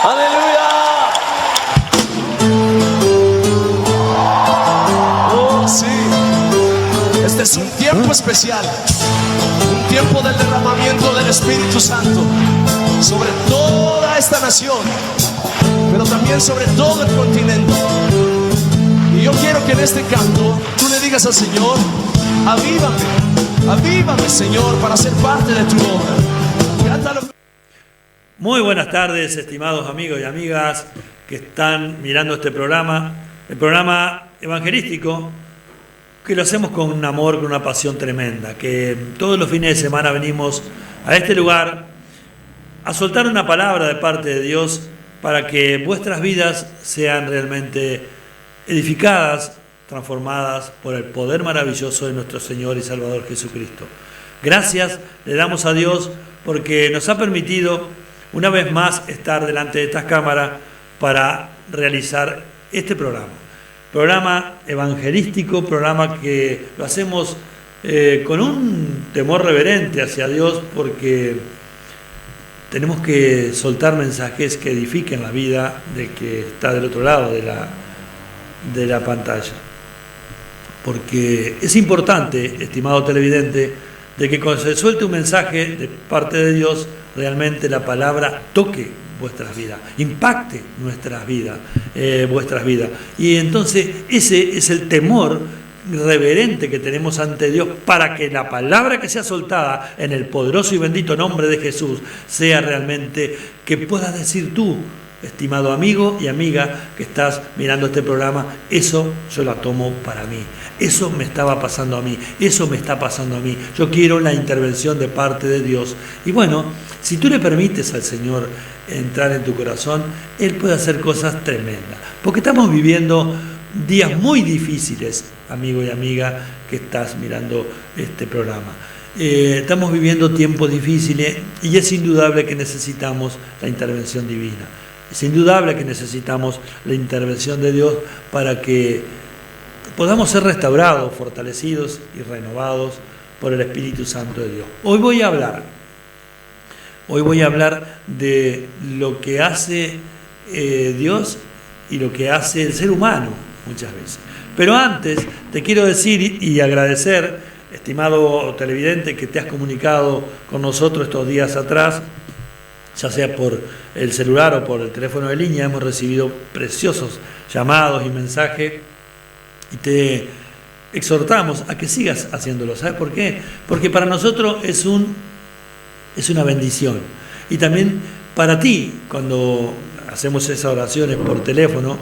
Aleluya. Oh, sí. Este es un tiempo especial. Un tiempo del derramamiento del Espíritu Santo sobre toda esta nación, pero también sobre todo el continente. Y yo quiero que en este canto tú le digas al Señor: avívame, avívame, Señor, para ser parte de tu obra. Cántalo. Muy buenas tardes, estimados amigos y amigas que están mirando este programa, el programa evangelístico, que lo hacemos con un amor, con una pasión tremenda, que todos los fines de semana venimos a este lugar a soltar una palabra de parte de Dios para que vuestras vidas sean realmente edificadas, transformadas por el poder maravilloso de nuestro Señor y Salvador Jesucristo. Gracias le damos a Dios porque nos ha permitido una vez más estar delante de estas cámaras para realizar este programa evangelístico, programa que lo hacemos con un temor reverente hacia Dios, porque tenemos que soltar mensajes que edifiquen la vida del que está del otro lado de la pantalla. Porque es importante, estimado televidente, de que cuando se suelte un mensaje de parte de Dios, realmente la palabra toque vuestras vidas, impacte vuestras vidas. Y entonces ese es el temor reverente que tenemos ante Dios, para que la palabra que sea soltada en el poderoso y bendito nombre de Jesús sea realmente que puedas decir tú, estimado amigo y amiga que estás mirando este programa: eso yo la tomo para mí, eso me estaba pasando a mí, eso me está pasando a mí, yo quiero la intervención de parte de Dios. Y bueno, si tú le permites al Señor entrar en tu corazón, Él puede hacer cosas tremendas, porque estamos viviendo días muy difíciles, amigo y amiga que estás mirando este programa. Estamos viviendo tiempos difíciles y es indudable que necesitamos la intervención divina. Es indudable que necesitamos la intervención de Dios para que podamos ser restaurados, fortalecidos y renovados por el Espíritu Santo de Dios. Hoy voy a hablar de lo que hace Dios y lo que hace el ser humano muchas veces. Pero antes te quiero decir y agradecer, estimado televidente, que te has comunicado con nosotros estos días atrás, ya sea por el celular o por el teléfono de línea. Hemos recibido preciosos llamados y mensajes y te exhortamos a que sigas haciéndolo. ¿Sabes por qué? Porque para nosotros es una bendición. Y también para ti, cuando hacemos esas oraciones por teléfono,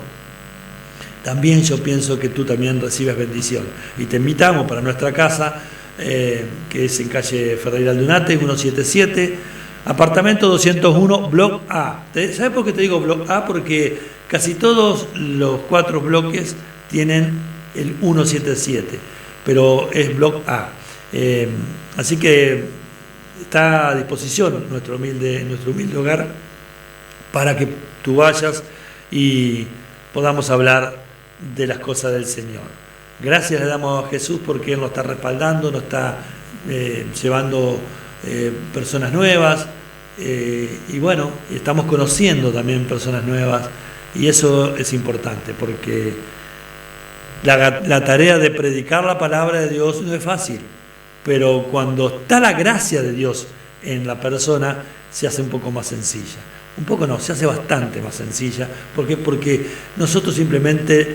también yo pienso que tú también recibes bendición. Y te invitamos para nuestra casa, que es en calle Ferreira Aldunate, 177, apartamento 201, Block A. ¿Sabes por qué te digo Block A? Porque casi todos los 4 bloques tienen el 177, pero es Block A. Así que está a disposición nuestro humilde hogar para que tú vayas y podamos hablar de las cosas del Señor. Gracias le damos a Jesús porque Él nos está respaldando, nos está llevando personas nuevas, y bueno, estamos conociendo también personas nuevas, y eso es importante porque la tarea de predicar la palabra de Dios no es fácil, pero cuando está la gracia de Dios en la persona se hace un poco más sencilla. Un poco no, se hace bastante más sencilla. ¿Por qué? Porque nosotros simplemente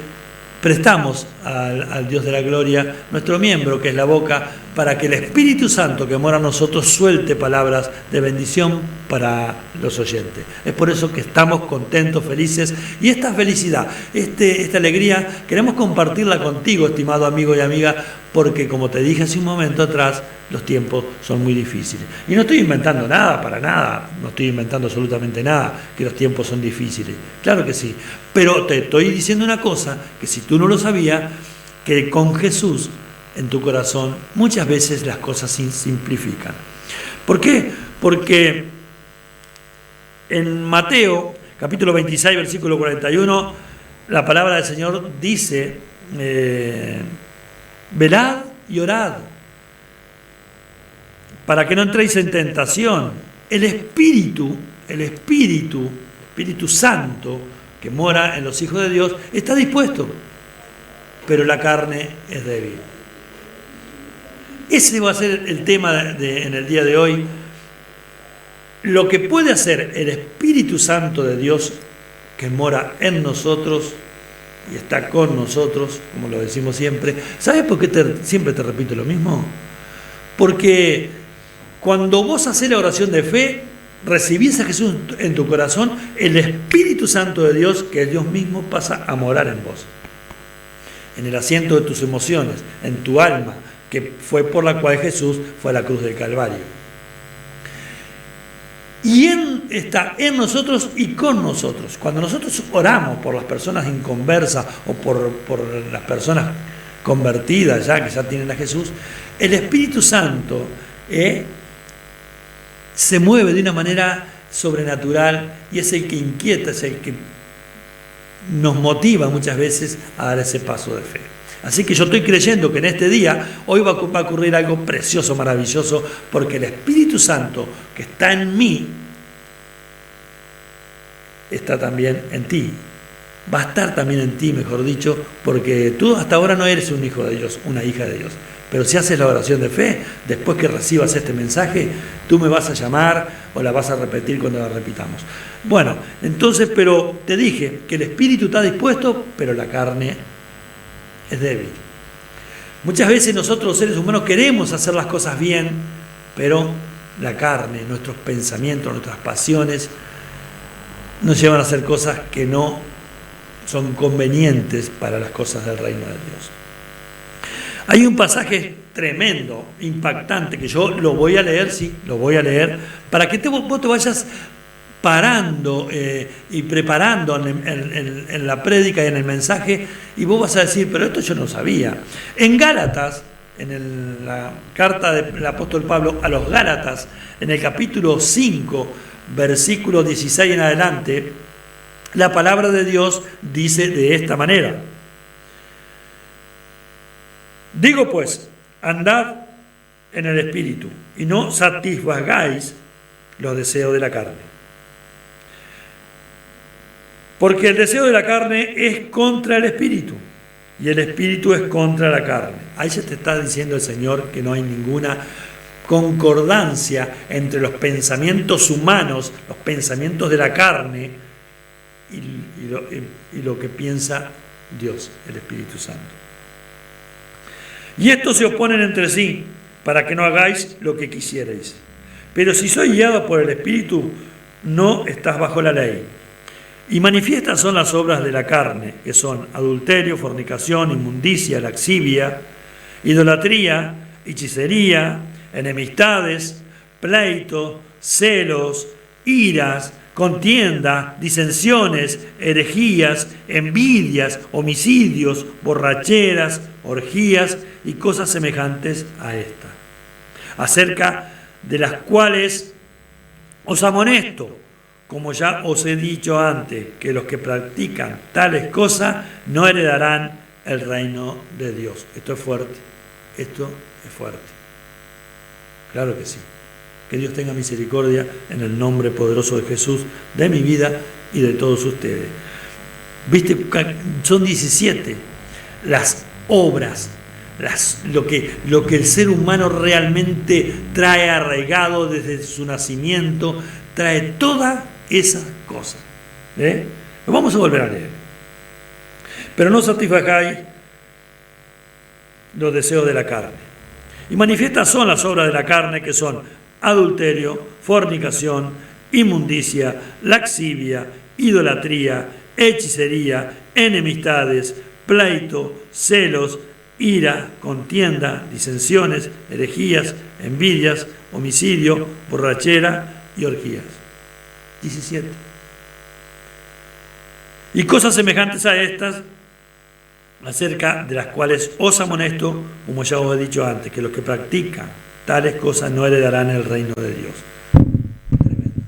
prestamos al Dios de la gloria nuestro miembro, que es la boca, para que el Espíritu Santo que mora en nosotros suelte palabras de bendición para los oyentes. Es por eso que estamos contentos, felices, y esta felicidad, esta alegría, queremos compartirla contigo, estimado amigo y amiga, porque como te dije hace un momento atrás, los tiempos son muy difíciles. Y no estoy inventando nada, para nada, no estoy inventando absolutamente nada, que los tiempos son difíciles. Claro que sí, pero te estoy diciendo una cosa, que si tú no lo sabías, que con Jesús en tu corazón muchas veces las cosas se simplifican. ¿Por qué? Porque en Mateo, capítulo 26, versículo 41, la palabra del Señor dice: velad y orad, para que no entréis en tentación. El espíritu Espíritu Santo que mora en los hijos de Dios está dispuesto, pero la carne es débil. Ese va a ser el tema en el día de hoy. Lo que puede hacer el Espíritu Santo de Dios que mora en nosotros y está con nosotros, como lo decimos siempre. ¿Sabes por qué siempre te repito lo mismo? Porque cuando vos haces la oración de fe, recibís a Jesús en tu corazón, el Espíritu Santo de Dios, que es Dios mismo, pasa a morar en vos. En el asiento de tus emociones, en tu alma, que fue por la cual Jesús fue a la cruz del Calvario. Y Él está en nosotros y con nosotros. Cuando nosotros oramos por las personas inconversas o por las personas convertidas ya, que ya tienen a Jesús, el Espíritu Santo se mueve de una manera sobrenatural y es el que inquieta, es el que nos motiva muchas veces a dar ese paso de fe. Así que yo estoy creyendo que en este día, hoy va a ocurrir algo precioso, maravilloso, porque el Espíritu Santo que está en mí, está también en ti. Va a estar también en ti, mejor dicho, porque tú hasta ahora no eres un hijo de Dios, una hija de Dios. Pero si haces la oración de fe, después que recibas este mensaje, tú me vas a llamar o la vas a repetir cuando la repitamos. Bueno, entonces, pero te dije que el Espíritu está dispuesto, pero la carne es débil. Muchas veces nosotros los seres humanos queremos hacer las cosas bien, pero la carne, nuestros pensamientos, nuestras pasiones nos llevan a hacer cosas que no son convenientes para las cosas del reino de Dios. Hay un pasaje tremendo, impactante, que yo lo voy a leer, sí, lo voy a leer, para que vos te vayas parando y preparando en la prédica y en el mensaje, y vos vas a decir, pero esto yo no sabía. En Gálatas, en la carta del apóstol Pablo a los Gálatas, en el capítulo 5, versículo 16 en adelante, la palabra de Dios dice de esta manera: digo pues, andad en el Espíritu, y no satisfagáis los deseos de la carne. Porque el deseo de la carne es contra el Espíritu, y el Espíritu es contra la carne. Ahí se te está diciendo el Señor que no hay ninguna concordancia entre los pensamientos humanos, los pensamientos de la carne, y lo que piensa Dios, el Espíritu Santo. Y estos se oponen entre sí, para que no hagáis lo que quisierais. Pero si sois guiados por el Espíritu, no estás bajo la ley. Y manifiestas son las obras de la carne, que son adulterio, fornicación, inmundicia, laxivia, idolatría, hechicería, enemistades, pleito, celos, iras, contienda, disensiones, herejías, envidias, homicidios, borracheras, orgías y cosas semejantes a esta, acerca de las cuales os amonesto, como ya os he dicho antes, que los que practican tales cosas no heredarán el reino de Dios. Esto es fuerte, esto es fuerte. Claro que sí. Que Dios tenga misericordia en el nombre poderoso de Jesús, de mi vida y de todos ustedes. Viste, son 17 las obras, lo que el ser humano realmente trae arraigado desde su nacimiento, trae todas esas cosas. Lo vamos a volver a leer. Pero no satisfagáis los deseos de la carne. Y manifiestas son las obras de la carne, que son adulterio, fornicación, inmundicia, laxivia, idolatría, hechicería, enemistades, pleito, celos, ira, contienda, disensiones, herejías, envidias, homicidio, borrachera y orgías. 17. Y cosas semejantes a estas, acerca de las cuales os amonesto, como ya os he dicho antes, que los que practican tales cosas no heredarán el reino de Dios. Tremendo.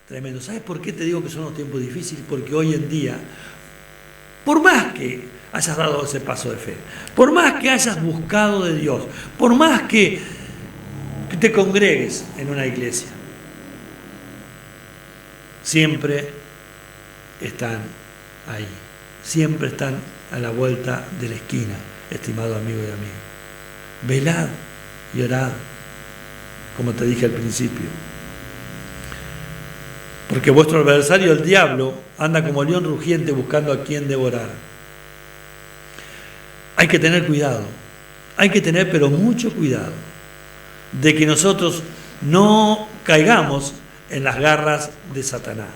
Tremendo. ¿Sabes por qué te digo que son unos tiempos difíciles? Porque hoy en día, por más que hayas dado ese paso de fe, por más que hayas buscado de Dios, por más que te congregues en una iglesia, siempre están ahí. Siempre están a la vuelta de la esquina, estimado amigo y amiga. Velad y orad, como te dije al principio. Porque vuestro adversario, el diablo, anda como león rugiente buscando a quien devorar. Hay que tener cuidado. Hay que tener, pero mucho cuidado, de que nosotros no caigamos en las garras de Satanás,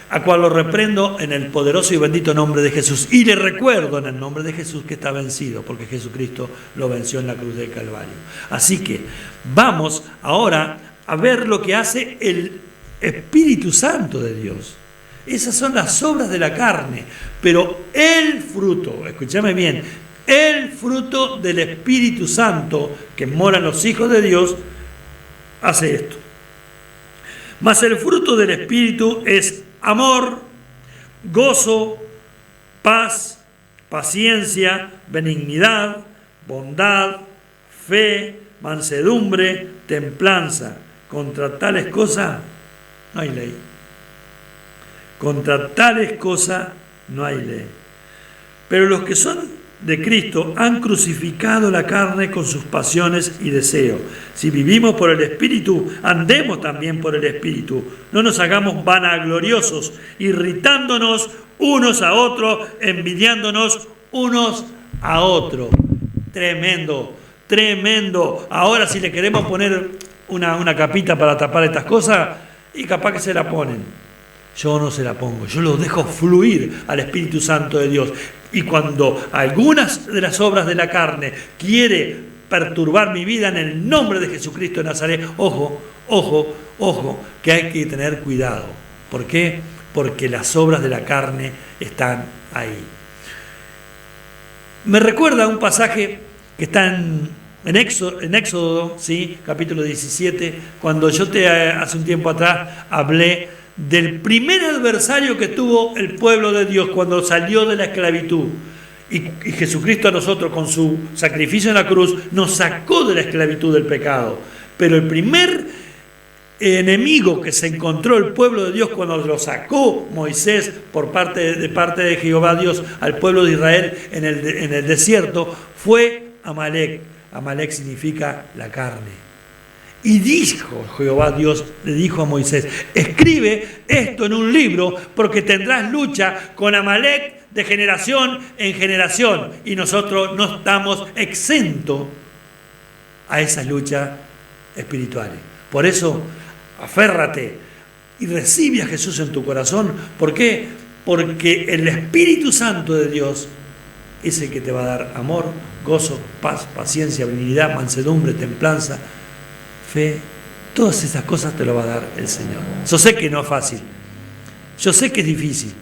a cual lo reprendo en el poderoso y bendito nombre de Jesús. Y le recuerdo en el nombre de Jesús que está vencido, porque Jesucristo lo venció en la cruz del Calvario. Así que vamos ahora a ver lo que hace el Espíritu Santo de Dios. Esas son las obras de la carne, pero el fruto, escúchame bien, el fruto del Espíritu Santo que mora en los hijos de Dios hace esto. Mas el fruto del Espíritu es amor, gozo, paz, paciencia, benignidad, bondad, fe, mansedumbre, templanza. Contra tales cosas no hay ley. Contra tales cosas no hay ley. Pero los que son de Cristo han crucificado la carne con sus pasiones y deseos. Si vivimos por el Espíritu, andemos también por el Espíritu. No nos hagamos vanagloriosos, irritándonos unos a otros, envidiándonos unos a otros. Tremendo, tremendo. Ahora si le queremos poner una capita para tapar estas cosas, y capaz que se la ponen. Yo no se la pongo, yo lo dejo fluir al Espíritu Santo de Dios. Y cuando algunas de las obras de la carne quiere perturbar mi vida, en el nombre de Jesucristo de Nazaret, ojo, ojo, ojo, que hay que tener cuidado. ¿Por qué? Porque las obras de la carne están ahí. Me recuerda un pasaje que está en Éxodo, ¿sí? Capítulo 17, cuando yo hace un tiempo atrás hablé del primer adversario que tuvo el pueblo de Dios cuando salió de la esclavitud. Y Jesucristo a nosotros con su sacrificio en la cruz nos sacó de la esclavitud del pecado. Pero el primer enemigo que se encontró el pueblo de Dios cuando lo sacó Moisés por parte de Jehová Dios al pueblo de Israel en el desierto fue Amalek. Amalek significa la carne. Y dijo Jehová Dios, le dijo a Moisés, escribe esto en un libro porque tendrás lucha con Amalek de generación en generación. Y nosotros no estamos exentos a esas luchas espirituales. Por eso, aférrate y recibe a Jesús en tu corazón. ¿Por qué? Porque el Espíritu Santo de Dios es el que te va a dar amor, gozo, paz, paciencia, benignidad, mansedumbre, templanza, fe. Todas esas cosas te lo va a dar el Señor. Yo sé que no es fácil, yo sé que es difícil,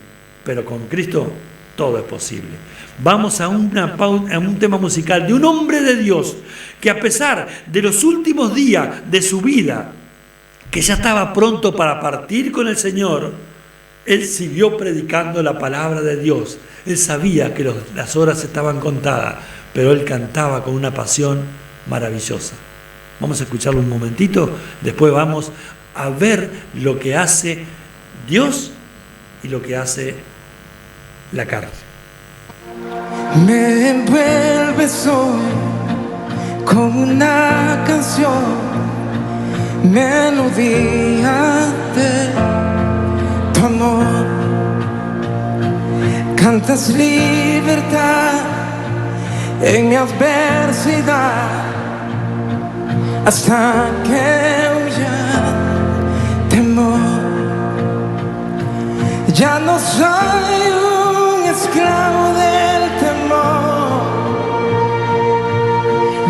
pero con Cristo todo es posible. Vamos a un tema musical de un hombre de Dios que, a pesar de los últimos días de su vida, que ya estaba pronto para partir con el Señor, él siguió predicando la palabra de Dios. Él sabía que las horas estaban contadas, pero él cantaba con una pasión maravillosa. Vamos a escucharlo un momentito, después vamos a ver lo que hace Dios y lo que hace la carne. Me envuelves hoy con una canción, melodía de tu amor. Cantas libertad en mi adversidad, hasta que huya temor. Ya no soy un esclavo del temor,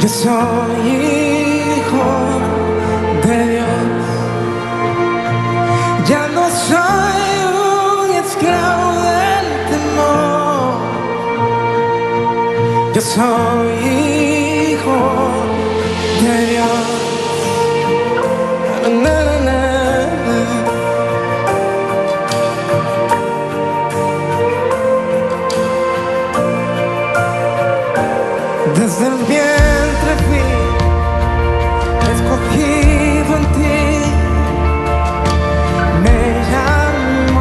yo soy hijo de Dios. Ya no soy un esclavo del temor, yo soy hijo de Dios. Desde el vientre fui escogido en ti, me llamo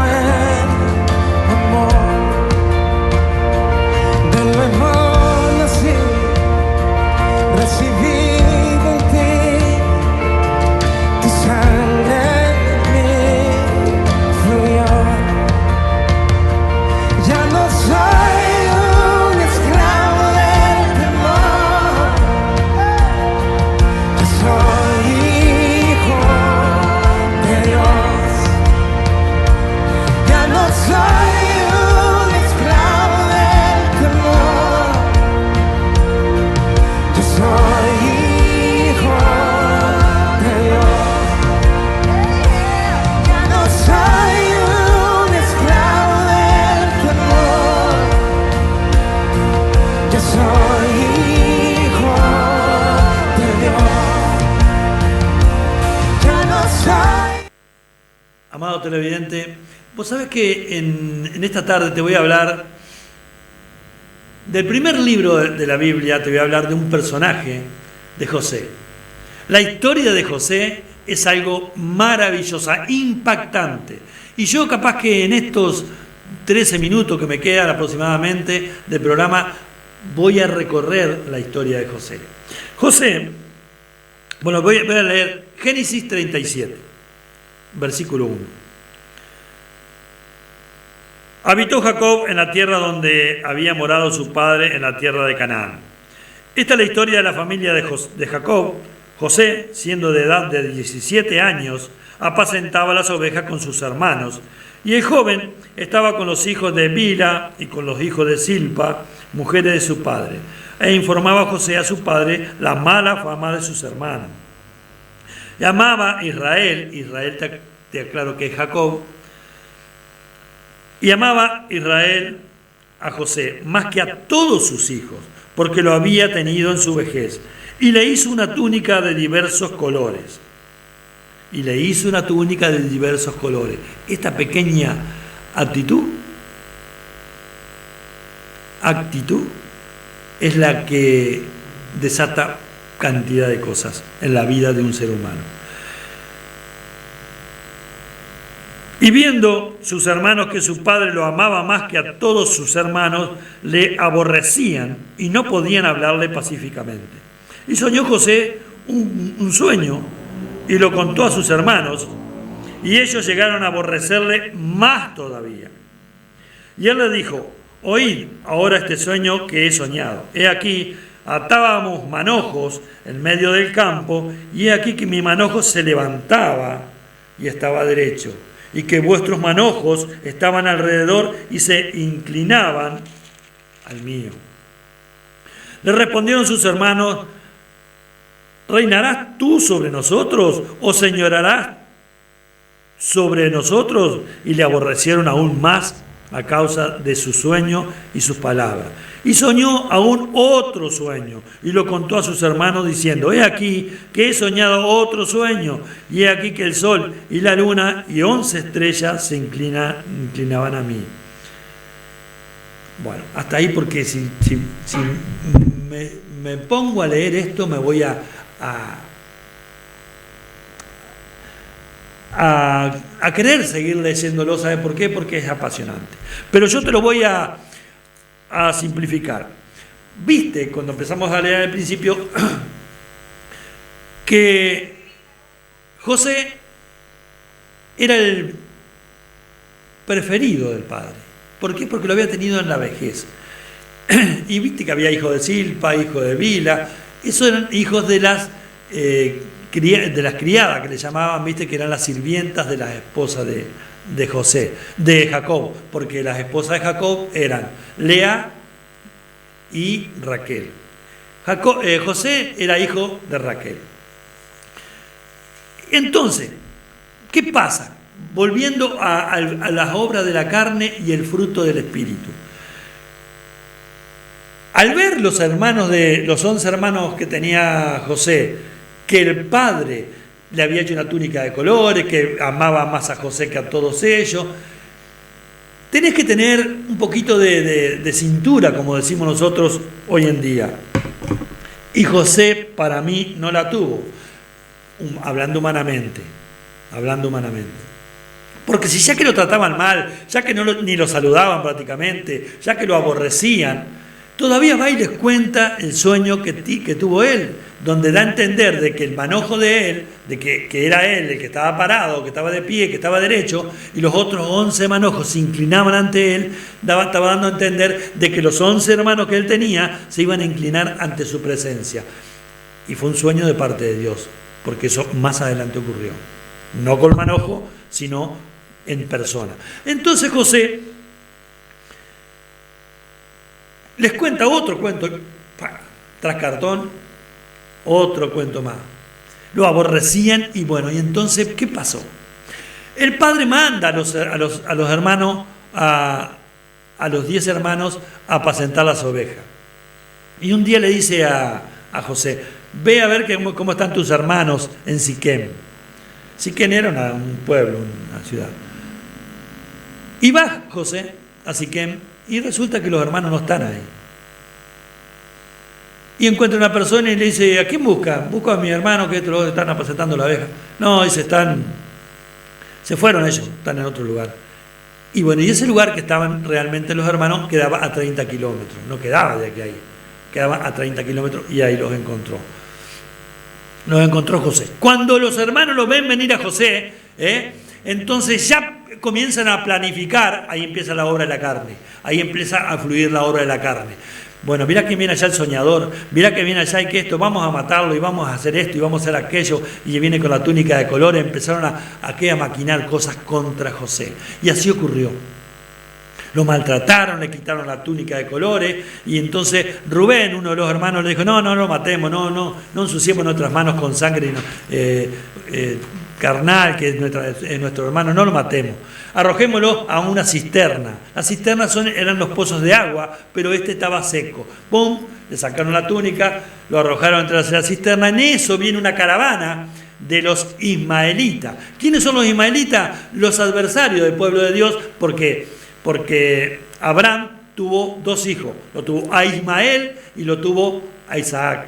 televidente, vos sabés que en esta tarde te voy a hablar del primer libro de la Biblia, te voy a hablar de un personaje, de José. La historia de José es algo maravillosa, impactante. Y yo capaz que en estos 13 minutos que me quedan aproximadamente del programa, voy a recorrer la historia de José. José, bueno, voy a leer Génesis 37, versículo 1. Habitó Jacob en la tierra donde había morado su padre, en la tierra de Canaán. Esta es la historia de la familia de Jacob. José, siendo de edad de 17 años, apacentaba las ovejas con sus hermanos, y el joven estaba con los hijos de Bila y con los hijos de Silpa, mujeres de su padre, e informaba José a su padre la mala fama de sus hermanos. Y amaba Israel te aclaro que es Jacob, y amaba Israel a José más que a todos sus hijos, porque lo había tenido en su vejez, y le hizo una túnica de diversos colores. Esta pequeña actitud es la que desata cantidad de cosas en la vida de un ser humano. Y viendo sus hermanos que su padre lo amaba más que a todos sus hermanos, le aborrecían y no podían hablarle pacíficamente. Y soñó José un sueño y lo contó a sus hermanos, y ellos llegaron a aborrecerle más todavía. Y él le dijo: oíd ahora este sueño que he soñado. He aquí, atábamos manojos en medio del campo, y he aquí que mi manojo se levantaba y estaba derecho, y que vuestros manojos estaban alrededor y se inclinaban al mío. Le respondieron sus hermanos: ¿reinarás tú sobre nosotros o señorarás sobre nosotros? Y le aborrecieron aún más a causa de su sueño y sus palabras. Y soñó aún otro sueño y lo contó a sus hermanos diciendo: he aquí que he soñado otro sueño, y he aquí que el sol y la luna y 11 estrellas se inclinaban a mí. Bueno, hasta ahí, porque si me pongo a leer esto me voy a querer seguir leyéndolo. ¿Sabe por qué? Porque es apasionante. Pero yo te lo voy a simplificar. Viste, cuando empezamos a leer al principio, que José era el preferido del padre. ¿Por qué? Porque lo había tenido en la vejez. Y viste que había hijos de Silpa, hijos de Bila. Esos eran hijos de las criadas, que le llamaban, viste, que eran las sirvientas de las esposas de Jacob, porque las esposas de Jacob eran Lea y Raquel. José era hijo de Raquel. Entonces, ¿qué pasa? Volviendo a las obras de la carne y el fruto del Espíritu. Al ver los 11 hermanos que tenía José, que el padre le había hecho una túnica de colores, que amaba más a José que a todos ellos, tenés que tener un poquito de cintura, como decimos nosotros hoy en día. Y José, para mí, no la tuvo, hablando humanamente. Porque si ya que lo trataban mal, ya que ni lo saludaban prácticamente, ya que lo aborrecían, todavía va y les cuenta el sueño que tuvo él, donde da a entender de que el manojo de él, de que era él el que estaba parado, que estaba de pie, que estaba derecho, y los otros 11 manojos se inclinaban ante él, estaba dando a entender de que los 11 hermanos que él tenía se iban a inclinar ante su presencia. Y fue un sueño de parte de Dios, porque eso más adelante ocurrió. No con manojo, sino en persona. Entonces José les cuenta otro cuento, tras cartón, otro cuento más. Lo aborrecían y bueno, y entonces, ¿qué pasó? El padre manda a los hermanos, a los 10 hermanos, a apacentar las ovejas. Y un día le dice a José: ve a ver cómo están tus hermanos en Siquem. Siquem era un pueblo, una ciudad. Y va José a Siquem y resulta que los hermanos no están ahí. Y encuentra una persona y le dice, ¿a quién busca? Busco a mi hermano que estos están apacentando la oveja. No, dice, se fueron ellos, están en otro lugar. Y bueno, y ese lugar que estaban realmente los hermanos quedaba a 30 kilómetros, no quedaba de aquí a ahí, quedaba a 30 kilómetros y ahí los encontró. Los encontró José. Cuando los hermanos lo ven venir a José, entonces ya comienzan a planificar, ahí empieza la obra de la carne, ahí empieza a fluir la obra de la carne. Bueno, mira que viene allá el soñador, mira que viene allá y que esto, vamos a matarlo y vamos a hacer esto y vamos a hacer aquello, y viene con la túnica de colores, empezaron a maquinar cosas contra José. Y así ocurrió. Lo maltrataron, le quitaron la túnica de colores, y entonces Rubén, uno de los hermanos, le dijo, no lo matemos, no ensuciemos nuestras manos con sangre carnal, que es nuestro hermano, no lo matemos. Arrojémoslo a una cisterna. Las cisternas eran los pozos de agua, pero este estaba seco. ¡Pum! Le sacaron la túnica, lo arrojaron entre la cisterna. En eso viene una caravana de los ismaelitas. ¿Quiénes son los ismaelitas? Los adversarios del pueblo de Dios, porque Abraham tuvo dos hijos. Lo tuvo a Ismael y lo tuvo a Isaac.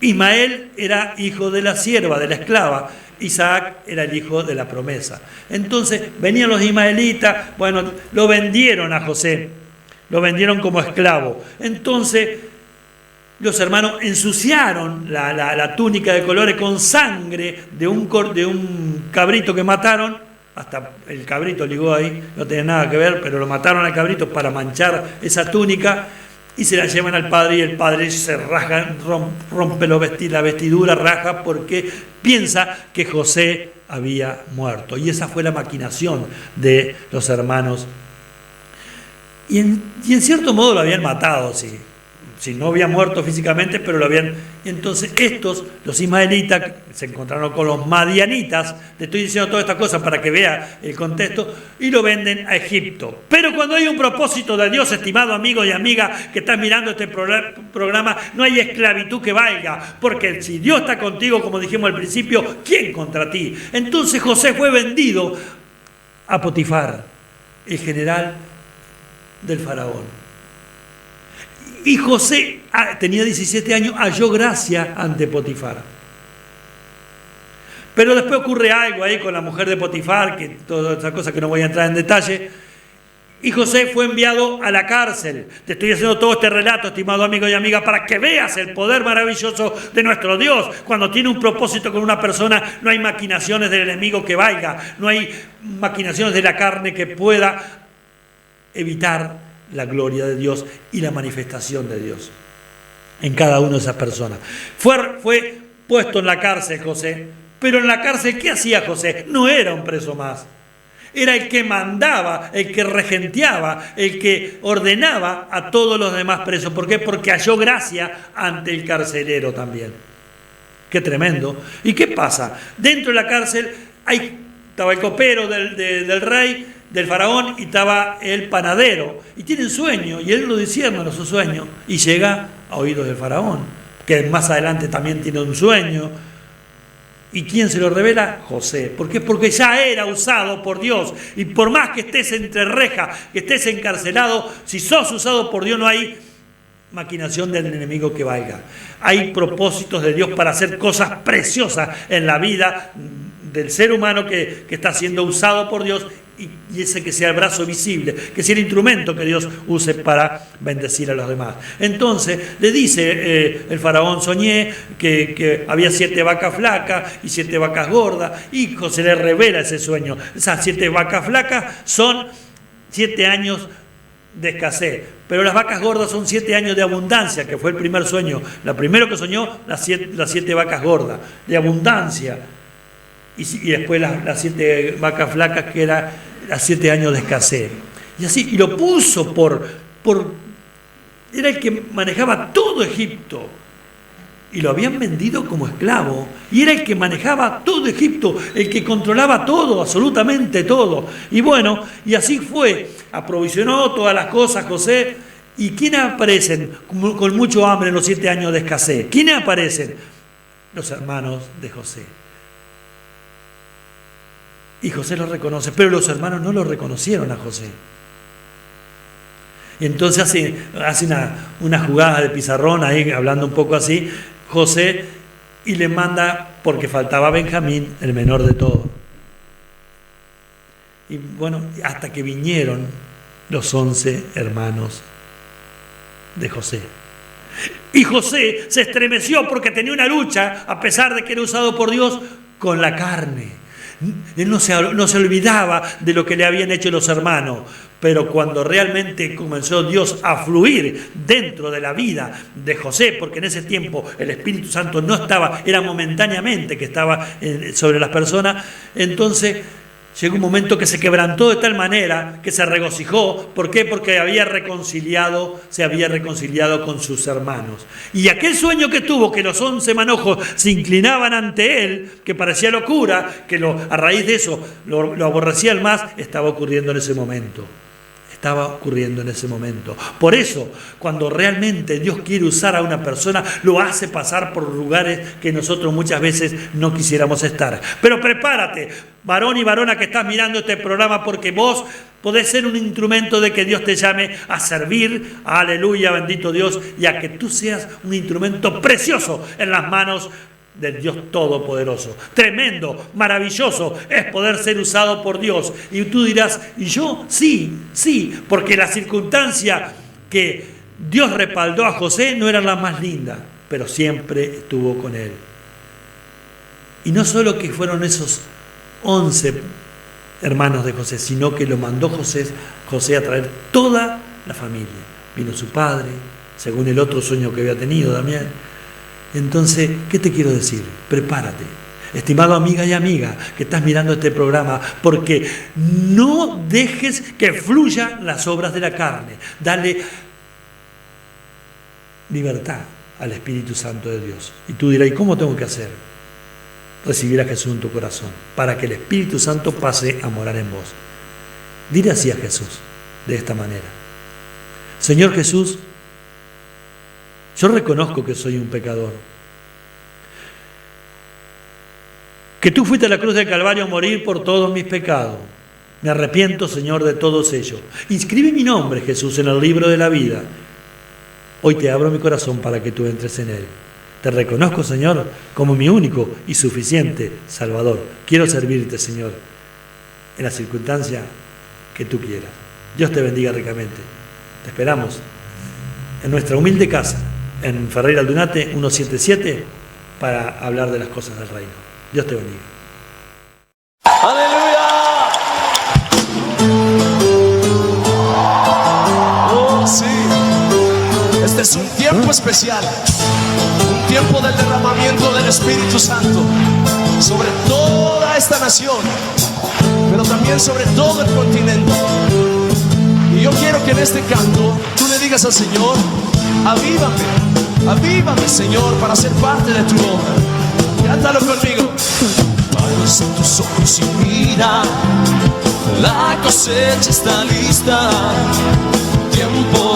Ismael era hijo de la sierva, de la esclava. Isaac era el hijo de la promesa. Entonces venían los ismaelitas, bueno, lo vendieron a José, lo vendieron como esclavo. Entonces los hermanos ensuciaron la túnica de colores con sangre de un cabrito que mataron. Hasta el cabrito ligó ahí, no tenía nada que ver, pero lo mataron al cabrito para manchar esa túnica. Y se la llevan al padre y el padre se rasga, rompe la vestidura, raja, porque piensa que José había muerto. Y esa fue la maquinación de los hermanos. Y en cierto modo lo habían matado, sí. Si no había muerto físicamente, pero lo habían... Y entonces los ismaelitas, se encontraron con los madianitas, le estoy diciendo todas estas cosas para que vea el contexto, y lo venden a Egipto. Pero cuando hay un propósito de Dios, estimado amigo y amiga que estás mirando este programa, no hay esclavitud que valga, porque si Dios está contigo, como dijimos al principio, ¿quién contra ti? Entonces José fue vendido a Potifar, el general del faraón. Y José tenía 17 años, halló gracia ante Potifar. Pero después ocurre algo ahí con la mujer de Potifar, que todas esas cosas que no voy a entrar en detalle. Y José fue enviado a la cárcel. Te estoy haciendo todo este relato, estimado amigo y amiga, para que veas el poder maravilloso de nuestro Dios. Cuando tiene un propósito con una persona, no hay maquinaciones del enemigo que valga, no hay maquinaciones de la carne que pueda evitar la gloria de Dios y la manifestación de Dios en cada una de esas personas. Fue puesto en la cárcel José, pero en la cárcel, ¿qué hacía José? No era un preso más. Era el que mandaba, el que regenteaba, el que ordenaba a todos los demás presos. ¿Por qué? Porque halló gracia ante el carcelero también. Qué tremendo. ¿Y qué pasa? Dentro de la cárcel estaba el copero del rey, del faraón, y estaba el panadero, y tienen sueño, y él lo discierne a su sueño, y llega a oídos del faraón, que más adelante también tiene un sueño. ¿Y quién se lo revela? José. ¿Por qué? Porque ya era usado por Dios, y por más que estés entre rejas, que estés encarcelado, si sos usado por Dios, no hay maquinación del enemigo que valga. Hay propósitos de Dios para hacer cosas preciosas en la vida del ser humano que está siendo usado por Dios, y ese que sea el brazo visible, que sea el instrumento que Dios use para bendecir a los demás. Entonces le dice el faraón, soñé que había 7 vacas flacas y 7 vacas gordas, y José le revela ese sueño. Esas 7 vacas flacas son 7 años de escasez, pero las vacas gordas son 7 años de abundancia, que fue el primer sueño. Lo primero que soñó, las 7 vacas gordas, de abundancia. Y después las 7 vacas flacas, que eran las 7 años de escasez. Y así, y lo puso era el que manejaba todo Egipto. Y lo habían vendido como esclavo. Y era el que manejaba todo Egipto, el que controlaba todo, absolutamente todo. Y bueno, y así fue. Aprovisionó todas las cosas José. ¿Y quiénes aparecen con mucho hambre en los 7 años de escasez? ¿Quiénes aparecen? Los hermanos de José. Y José lo reconoce, pero los hermanos no lo reconocieron a José. Y entonces hace una jugada de pizarrón, ahí hablando un poco así, José, y le manda, porque faltaba Benjamín, el menor de todos. Y bueno, hasta que vinieron los 11 hermanos de José. Y José se estremeció porque tenía una lucha, a pesar de que era usado por Dios, con la carne. Él no se olvidaba de lo que le habían hecho los hermanos, pero cuando realmente comenzó Dios a fluir dentro de la vida de José, porque en ese tiempo el Espíritu Santo no estaba, era momentáneamente que estaba sobre las personas, entonces llegó un momento que se quebrantó de tal manera que se regocijó. ¿Por qué? Porque se había reconciliado con sus hermanos. Y aquel sueño que tuvo, que los 11 manojos se inclinaban ante él, que parecía locura, que a raíz de eso lo aborrecían más, estaba ocurriendo en ese momento. Por eso, cuando realmente Dios quiere usar a una persona, lo hace pasar por lugares que nosotros muchas veces no quisiéramos estar. Pero prepárate, varón y varona que estás mirando este programa, porque vos podés ser un instrumento de que Dios te llame a servir, aleluya, bendito Dios, y a que tú seas un instrumento precioso en las manos del Dios Todopoderoso. Tremendo, maravilloso es poder ser usado por Dios. Y tú dirás, ¿y yo? Sí, porque la circunstancia que Dios respaldó a José no era la más linda, pero siempre estuvo con él. Y no solo que fueron esos 11 hermanos de José, sino que lo mandó José a traer toda la familia. Vino su padre, según el otro sueño que había tenido Damián. Entonces, ¿qué te quiero decir? Prepárate, estimado amiga y amiga que estás mirando este programa, porque no dejes que fluyan las obras de la carne. Dale libertad al Espíritu Santo de Dios. Y tú dirás, ¿y cómo tengo que hacer? Recibir a Jesús en tu corazón, para que el Espíritu Santo pase a morar en vos. Dile así a Jesús, de esta manera: Señor Jesús, yo reconozco que soy un pecador, que tú fuiste a la cruz del Calvario a morir por todos mis pecados. Me arrepiento, Señor, de todos ellos. Inscribe mi nombre, Jesús, en el libro de la vida. Hoy te abro mi corazón para que tú entres en él. Te reconozco, Señor, como mi único y suficiente Salvador. Quiero servirte, Señor, en la circunstancia que tú quieras. Dios te bendiga ricamente. Te esperamos en nuestra humilde casa, en Ferreira Aldunate 177, para hablar de las cosas del reino. Dios te bendiga. ¡Aleluya! Oh, sí. Este es un tiempo especial, un tiempo del derramamiento del Espíritu Santo sobre toda esta nación, pero también sobre todo el continente. Y yo quiero que en este canto tú le digas al Señor: avívame, Señor, para ser parte de tu obra. Cántalo conmigo. Alza tus ojos y mira, la cosecha está lista. Tiempo